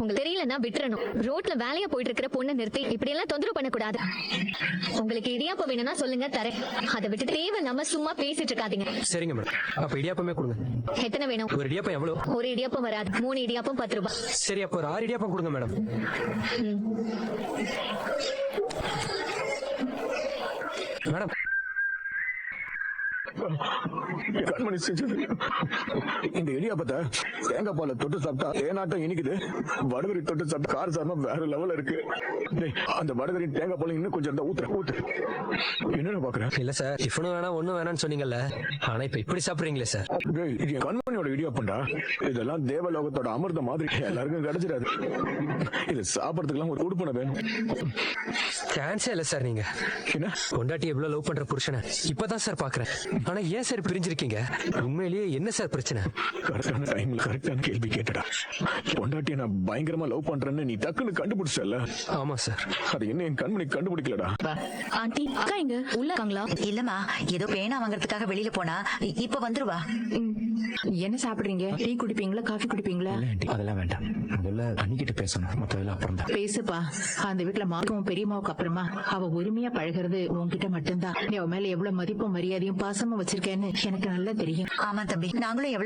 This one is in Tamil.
உங்களுக்கு தெரியலன்னா விட்டுறணும். ரோட்ல வேலையா போயிட்டு இருக்கிற பொண்ணை நிறுத்தி இப்படி எல்லாம் தொந்தரவு பண்ணக்கூடாது. உங்களுக்கு இடியாப்பம் வேணும்னா சொல்லுங்க தரேன். அதை விட்டு தேவையில்லாம சும்மா பேசிட்டு இருக்காதீங்க. சரிங்க மேடம், அப்ப இடியாப்பமே கொடுங்க. எத்தனை வேணும்? ஒரு இடியாப்பம் எவ்வளவு? ஒரு இடியாப்பம் வராது, 3 இடியாப்பம் 10 ரூபாய். சரி, அப்போ ஒரு 6 இடியாப்பம் கொடுங்க மேடம். மேடம், கண்மணி செஞ்சது இந்த இடியாப்பத்தை தேங்காய் பாலை தொட்டு சாப்பிட்டா தேனாட்டம் இனிக்குது. வடகரி தொட்டு சாப்பிட்டா கார சாரமா வேற லெவல்ல இருக்கு. அந்த வடகரி தேங்காய் பால் இன்னும் கொஞ்சம் இருந்தா ஊத்து. என்ன பாக்குறேன்? இல்ல சார், டிஃபனும் வேணாம் ஒண்ணும் வேணாம்னு சொன்னீங்கல்ல, ஆனா இப்ப இப்படி சாப்பிடுறீங்களே சார். இது என் கண்மணியோட இடியாப்பண்டா. இதெல்லாம் தேவலோகத்தோட அமிர்த மாதிரி எல்லாருக்கும் கிடைச்சிடாது. இது சாப்பிடறதுக்கெல்லாம் ஒரு உடுப்பனை வேணும். சான்ஸே இல்ல சார். நீங்க என்ன பொண்டாட்டி எவ்வளவு லவ் பண்ற புருஷனை இப்பதான் சார் பாக்குறேன். ஆனா ஏன் சார் பிரிஞ்சிருக்கீங்க? உண்மையிலேயே என்ன சார் பிரச்சனை? கரெக்டான டைம்ல கரெக்டான கேள்வி கேட்டடா. பொண்டாட்டியை நான் பயங்கரமா லவ் பண்றேன்னு நீ டக்குன்னு கண்டுபிடிச்சல. ஆமா சார். அது என்ன என் கண்மணி கண்டுபிடிக்கலடா. ஆண்டி அக்கா எங்க உள்ள இருக்காங்களா? இல்லம்மா, ஏதோ பேனா வாங்குறதுக்காக வெளியில போனா இப்ப வந்துருவா. என்ன சாப்பிடுறீங்க? டீ குடிப்பீங்களா, காஃபி குடிப்பீங்களா? அதெல்லாம் வேண்டாம், முதல்ல அன்னிக்கிட்ட பேசணும், மத்ததெல்லாம் அப்புறம் தான். பேசுப்பா. அந்த வீட்டுல மாவுக்கும் பெரியம்மாவுக்கு அப்புறமா அவ உரிமையா பழகிறது உன்கிட்ட மட்டும்தான். நீ அவ மேல எவ்வளவு மதிப்பும் மரியாதையும் பாசமும் வச்சிருக்கேன்னு எனக்கு நல்லா தெரியும். ஆமா தம்பி, நாங்களும் எவ்வளவு